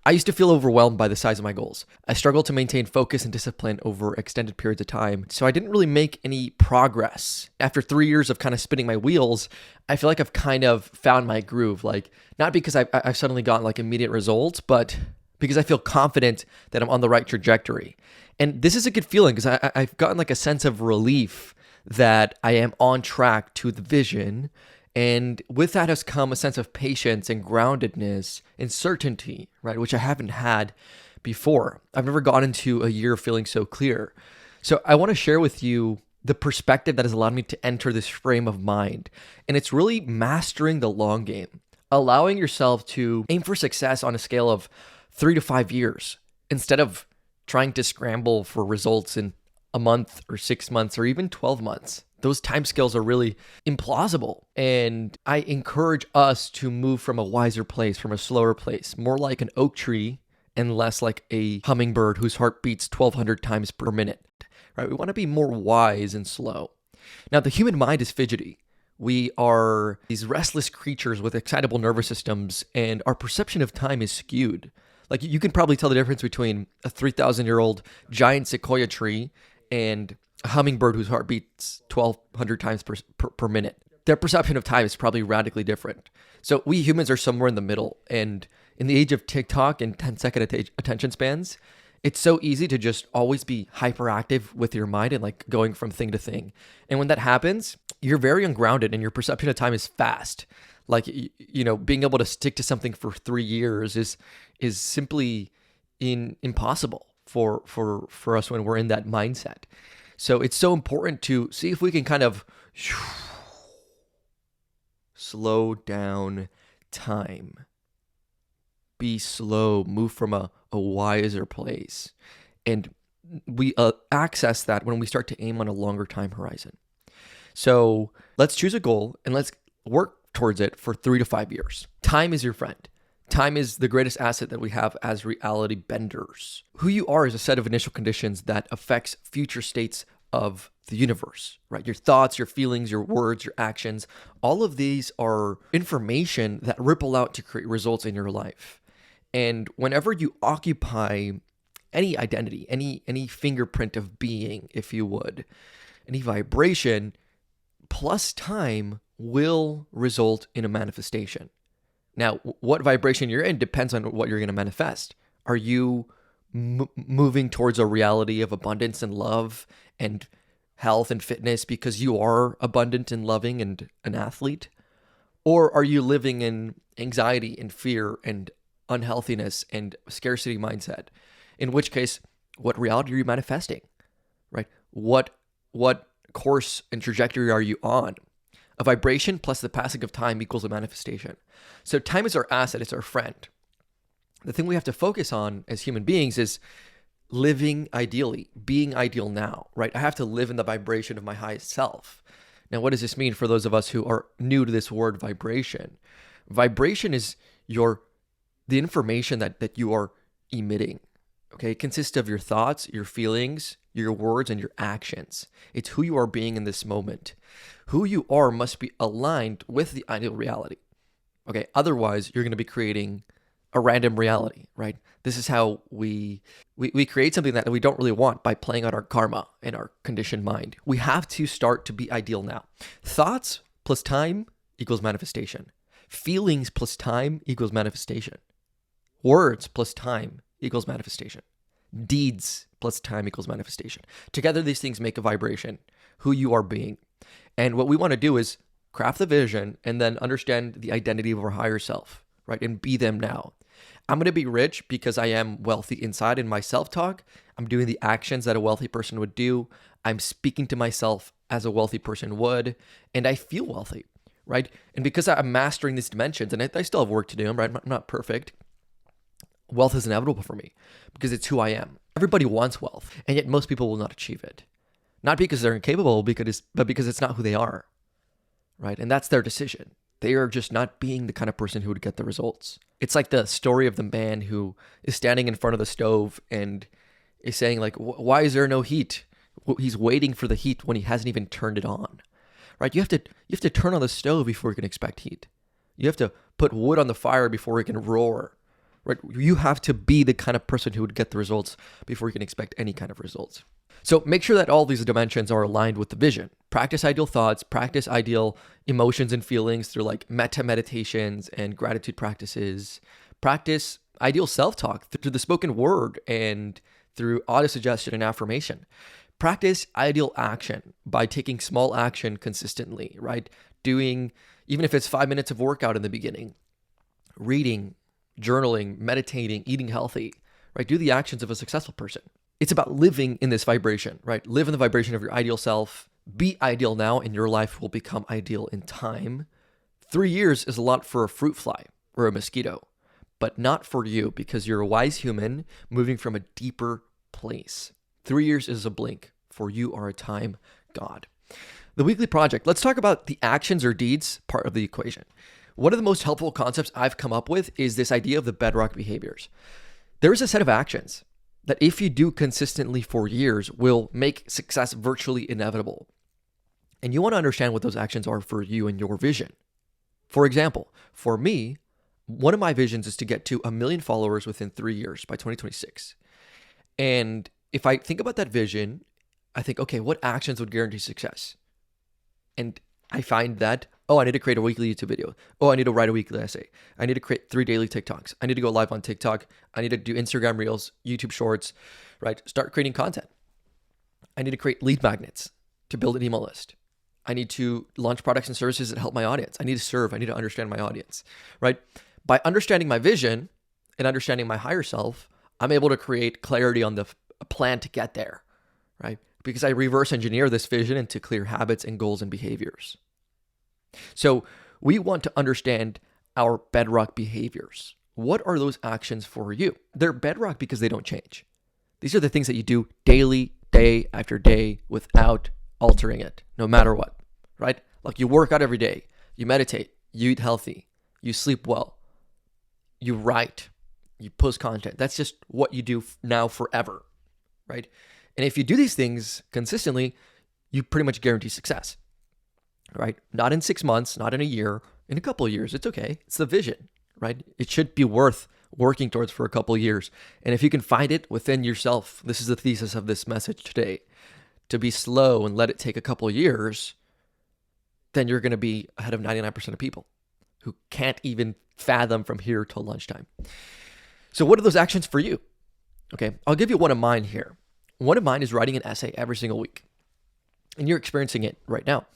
I used to feel overwhelmed by the size of my goals. I struggled to maintain focus and discipline over extended periods of time, so I didn't really make any progress. After 3 years of kind of spinning my wheels, I feel like I've kind of found my groove. Like, not because I've suddenly gotten like immediate results, but because I feel confident that I'm on the right trajectory. And this is a good feeling because I've gotten like a sense of relief that I am on track to the vision. And with that has come a sense of patience and groundedness and certainty, right? Which I haven't had before. I've never gone into a year feeling so clear. So I want to share with you the perspective that has allowed me to enter this frame of mind. And it's really mastering the long game, allowing yourself to aim for success on a scale of 3 to 5 years instead of trying to scramble for results in a month or 6 months or even 12 months. Those timescales are really implausible. And I encourage us to move from a wiser place, from a slower place, more like an oak tree and less like a hummingbird whose heart beats 1,200 times per minute, right? We want to be more wise and slow. Now, the human mind is fidgety. We are these restless creatures with excitable nervous systems, and our perception of time is skewed. Like, you can probably tell the difference between a 3,000-year-old giant sequoia tree and a hummingbird whose heart beats 1,200 times per minute. Their perception of time is probably radically different. So we humans are somewhere in the middle. And in the age of TikTok and 10-second attention spans, it's so easy to just always be hyperactive with your mind and like going from thing to thing. And when that happens, you're very ungrounded and your perception of time is fast. Like, being able to stick to something for 3 years is simply impossible for us when we're in that mindset. So it's so important to see if we can kind of slow down time. Be slow, move from a wiser place. And we access that when we start to aim on a longer time horizon. So let's choose a goal and let's work towards it for 3 to 5 years. Time is your friend. Time is the greatest asset that we have as reality benders. Who you are is a set of initial conditions that affects future states of the universe, right? Your thoughts, your feelings, your words, your actions, all of these are information that ripple out to create results in your life. And whenever you occupy any identity, any fingerprint of being, if you would, any vibration plus time will result in a manifestation. Now, what vibration you're in depends on what you're going to manifest. Are you moving towards a reality of abundance and love and health and fitness because you are abundant and loving and an athlete? Or are you living in anxiety and fear and unhealthiness and scarcity mindset? In which case, what reality are you manifesting, right? What course and trajectory are you on? A vibration plus the passing of time equals a manifestation. So time is our asset, it's our friend. The thing we have to focus on as human beings is living ideally, being ideal now, right? I have to live in the vibration of my highest self. Now, what does this mean for those of us who are new to this word vibration? Vibration is the information that you are emitting. Okay, it consists of your thoughts, your feelings, your words, and your actions. It's who you are being in this moment. Who you are must be aligned with the ideal reality. Okay, otherwise you're going to be creating a random reality, right? This is how we create something that we don't really want by playing on our karma and our conditioned mind. We have to start to be ideal now. Thoughts plus time equals manifestation. Feelings plus time equals manifestation. Words plus time equals manifestation. Deeds plus time equals manifestation. Together, these things make a vibration, who you are being. And what we want to do is craft the vision and then understand the identity of our higher self, right? And be them now. I'm going to be rich because I am wealthy inside in my self-talk. I'm doing the actions that a wealthy person would do. I'm speaking to myself as a wealthy person would, and I feel wealthy, right? And because I'm mastering these dimensions, and I still have work to do, right? I'm not perfect. Wealth is inevitable for me because it's who I am. Everybody wants wealth, and yet most people will not achieve it. Not because they're incapable, but because it's not who they are, right? And that's their decision. They are just not being the kind of person who would get the results. It's like the story of the man who is standing in front of the stove and is saying like, why is there no heat? He's waiting for the heat when he hasn't even turned it on, right? You have to turn on the stove before you can expect heat. You have to put wood on the fire before it can roar, right? You have to be the kind of person who would get the results before you can expect any kind of results. So make sure that all these dimensions are aligned with the vision. Practice ideal thoughts, practice ideal emotions and feelings through like metta meditations and gratitude practices. Practice ideal self-talk through the spoken word and through auto-suggestion and affirmation. Practice ideal action by taking small action consistently, right? Doing, even if it's 5 minutes of workout in the beginning, reading, journaling, meditating, eating healthy, right? Do the actions of a successful person. It's about living in this vibration, right? Live in the vibration of your ideal self. Be ideal now, and your life will become ideal in time. 3 years is a lot for a fruit fly or a mosquito, but not for you because you're a wise human moving from a deeper place. 3 years is a blink, for you are a time god. The weekly project. Let's talk about the actions or deeds part of the equation. One of the most helpful concepts I've come up with is this idea of the bedrock behaviors. There is a set of actions that if you do consistently for years will make success virtually inevitable. And you want to understand what those actions are for you and your vision. For example, for me, one of my visions is to get to 1 million followers within 3 years by 2026. And if I think about that vision, I think, okay, what actions would guarantee success? And I find that, I need to create a weekly YouTube video. I need to write a weekly essay. I need to create 3 daily TikToks. I need to go live on TikTok. I need to do Instagram Reels, YouTube Shorts, right? Start creating content. I need to create lead magnets to build an email list. I need to launch products and services that help my audience. I need to serve. I need to understand my audience, right? By understanding my vision and understanding my higher self, I'm able to create clarity on the plan to get there, right? Because I reverse engineer this vision into clear habits and goals and behaviors. So we want to understand our bedrock behaviors. What are those actions for you? They're bedrock because they don't change. These are the things that you do daily, day after day, without altering it, no matter what, right? Like you work out every day, you meditate, you eat healthy, you sleep well, you write, you post content. That's just what you do now forever, right? And if you do these things consistently, you pretty much guarantee success, right? Not in 6 months, not in a year, in a couple of years. It's okay. It's the vision, right? It should be worth working towards for a couple of years. And if you can find it within yourself, this is the thesis of this message today, to be slow and let it take a couple of years, then you're going to be ahead of 99% of people who can't even fathom from here till lunchtime. So what are those actions for you? Okay, I'll give you one of mine here. One of mine is writing an essay every single week. And you're experiencing it right now.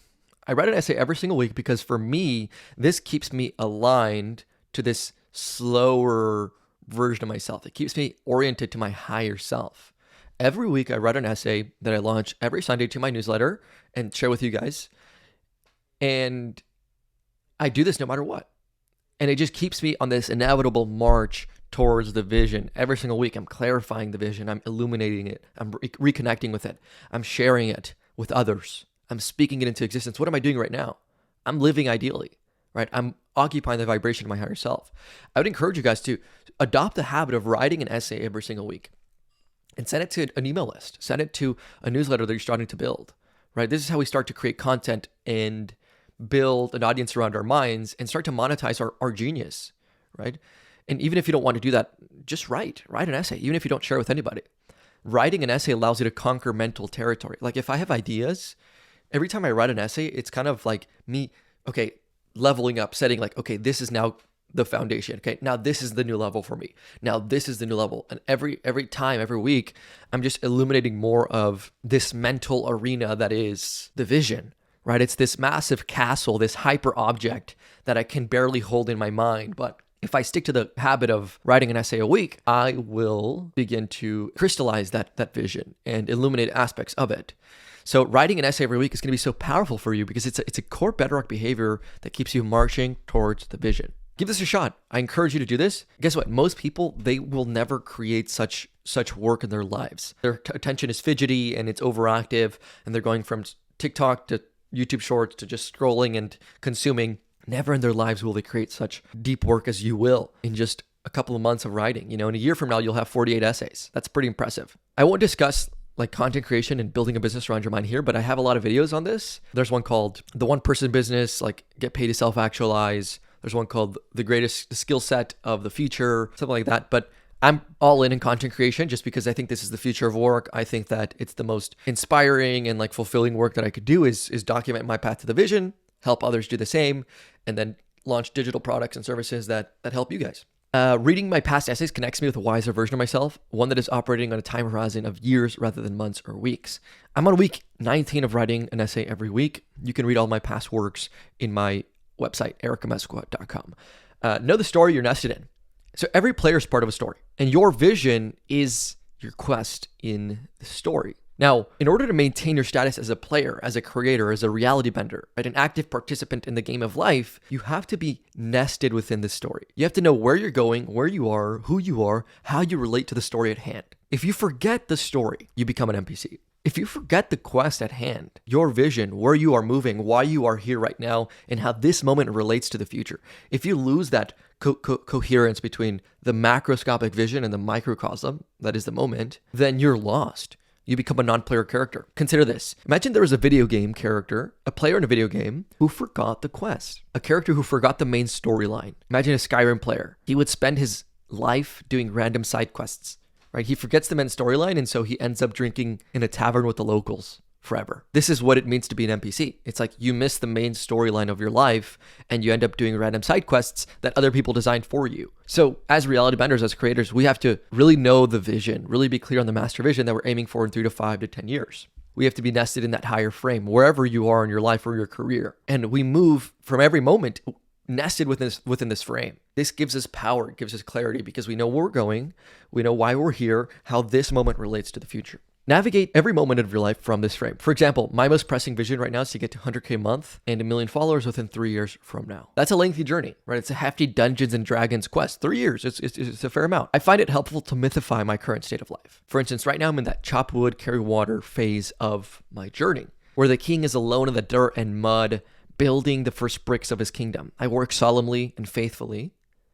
I write an essay every single week because for me, this keeps me aligned to this slower version of myself. It keeps me oriented to my higher self. Every week, I write an essay that I launch every Sunday to my newsletter and share with you guys. And I do this no matter what. And it just keeps me on this inevitable march towards the vision. Every single week, I'm clarifying the vision. I'm illuminating it. I'm reconnecting with it. I'm sharing it with others. I'm speaking it into existence. What am I doing right now? I'm living ideally, right? I'm occupying the vibration of my higher self. I would encourage you guys to adopt the habit of writing an essay every single week and send it to an email list. Send it to a newsletter that you're starting to build, right? This is how we start to create content and build an audience around our minds and start to monetize our genius, right? And even if you don't want to do that, just write an essay, even if you don't share it with anybody. Writing an essay allows you to conquer mental territory. Like if I have ideas, every time I write an essay, it's kind of like me, okay, leveling up, setting like, okay, this is now the foundation. Okay, now this is the new level for me. Now this is the new level. And every time, every week, I'm just illuminating more of this mental arena that is the vision, right? It's this massive castle, this hyper object that I can barely hold in my mind. But if I stick to the habit of writing an essay a week, I will begin to crystallize that vision and illuminate aspects of it. So writing an essay every week is going to be so powerful for you because it's a core bedrock behavior that keeps you marching towards the vision. Give this a shot. I encourage you to do this. Guess what? Most people, they will never create such work in their lives. Their attention is fidgety and it's overactive, and they're going from TikTok to YouTube Shorts to just scrolling and consuming. Never in their lives will they create such deep work as you will in just a couple of months of writing. In a year from now, you'll have 48 essays. That's pretty impressive. I won't discuss like content creation and building a business around your mind here, but I have a lot of videos on this. There's one called The One Person Business, like get paid to self-actualize. There's one called The Greatest Skill Set of the Future, something like that. But I'm all in content creation just because I think this is the future of work. I think that it's the most inspiring and like fulfilling work that I could do is document my path to the vision, help others do the same, and then launch digital products and services that help you guys. Reading my past essays connects me with a wiser version of myself, one that is operating on a time horizon of years rather than months or weeks. I'm on week 19 of writing an essay every week. You can read all my past works in my website, ericamesqua.com. Know the story you're nested in. So every player is part of a story, and your vision is your quest in the story. Now, in order to maintain your status as a player, as a creator, as a reality bender, right, an active participant in the game of life, you have to be nested within the story. You have to know where you're going, where you are, who you are, how you relate to the story at hand. If you forget the story, you become an NPC. If you forget the quest at hand, your vision, where you are moving, why you are here right now, and how this moment relates to the future, if you lose that coherence between the macroscopic vision and the microcosm, that is the moment, then you're lost. You become a non-player character. Consider this. Imagine there was a video game character, a player in a video game, who forgot the quest. A character who forgot the main storyline. Imagine a Skyrim player. He would spend his life doing random side quests, right? He forgets the main storyline, and so he ends up drinking in a tavern with the locals forever. This is what it means to be an NPC. It's like you miss the main storyline of your life and you end up doing random side quests that other people designed for you. So as reality benders, as creators, we have to really know the vision, really be clear on the master vision that we're aiming for in 3 to 5 to 10 years. We have to be nested in that higher frame, wherever you are in your life or your career. And we move from every moment nested within this frame. This gives us power, it gives us clarity because we know where we're going, we know why we're here, how this moment relates to the future. Navigate every moment of your life from this frame. For example, my most pressing vision right now is to get to 100K a month and 1 million followers within 3 years from now. That's a lengthy journey, right? It's a hefty Dungeons and Dragons quest. 3 years, it's a fair amount. I find it helpful to mythify my current state of life. For instance, right now I'm in that chop wood, carry water phase of my journey, where the king is alone in the dirt and mud, building the first bricks of his kingdom. I work solemnly and faithfully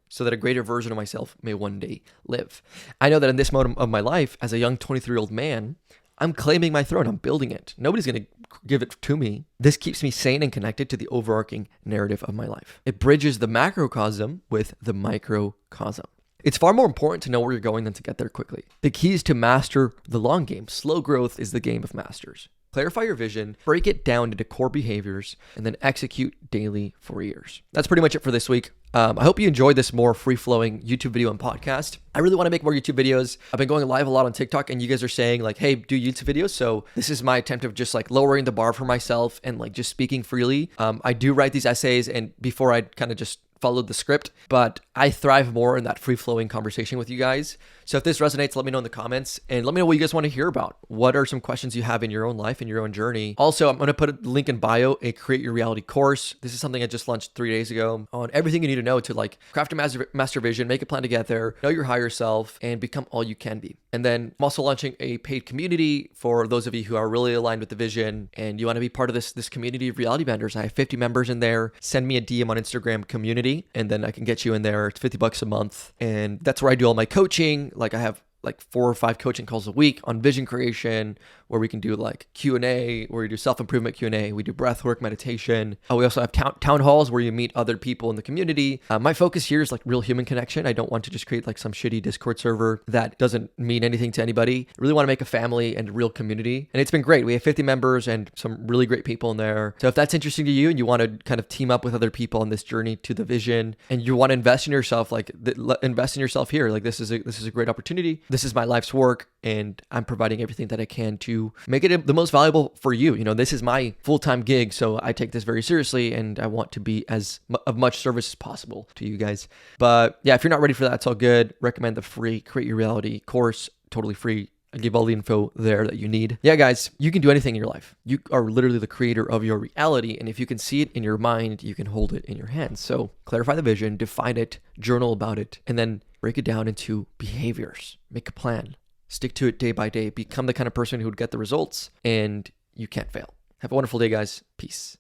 so that a greater version of myself may one day live. I know that in this moment of my life, as a young 23-year-old man, I'm claiming my throne. I'm building it. Nobody's going to give it to me. This keeps me sane and connected to the overarching narrative of my life. It bridges the macrocosm with the microcosm. It's far more important to know where you're going than to get there quickly. The key is to master the long game. Slow growth is the game of masters. Clarify your vision, break it down into core behaviors, and then execute daily for years. That's pretty much it for this week. I hope you enjoyed this more free-flowing YouTube video and podcast. I really want to make more YouTube videos. I've been going live a lot on TikTok, and you guys are saying like, hey, do YouTube videos. So this is my attempt of just like lowering the bar for myself and like just speaking freely. I do write these essays, and before I kind of just followed the script, but I thrive more in that free-flowing conversation with you guys. So if this resonates, let me know in the comments and let me know what you guys want to hear about. What are some questions you have in your own life, in your own journey? Also, I'm going to put a link in bio, a Create Your Reality course. This is something I just launched 3 days ago on everything you need to know to like craft a master vision, make a plan to get there, know your higher self, and become all you can be. And then I'm also launching a paid community for those of you who are really aligned with the vision and you want to be part of this community of reality benders. I have 50 members in there. Send me a DM on Instagram, community, and then I can get you in there. It's $50 a month. And that's where I do all my coaching. Like I have like 4 or 5 coaching calls a week on vision creation, where we can do like Q&A, where we do self-improvement Q&A, we do breathwork meditation. We also have town halls where you meet other people in the community. My focus here is like real human connection. I don't want to just create like some shitty Discord server that doesn't mean anything to anybody. I really want to make a family and a real community. And it's been great. We have 50 members and some really great people in there. So if that's interesting to you and you want to kind of team up with other people on this journey to the vision and you want to invest in yourself, like invest in yourself here. Like this is a great opportunity. This is my life's work and I'm providing everything that I can to make it the most valuable for you. You know, this is my full-time gig, so I take this very seriously and I want to be of much service as possible to you guys. But yeah, if you're not ready for that, it's all good. Recommend the free Create Your Reality course, totally free. I give all the info there that you need. Yeah, guys, you can do anything in your life. You are literally the creator of your reality. And if you can see it in your mind, you can hold it in your hands. So clarify the vision, define it, journal about it, and then break it down into behaviors. Make a plan. Stick to it day by day. Become the kind of person who would get the results, and you can't fail. Have a wonderful day, guys. Peace.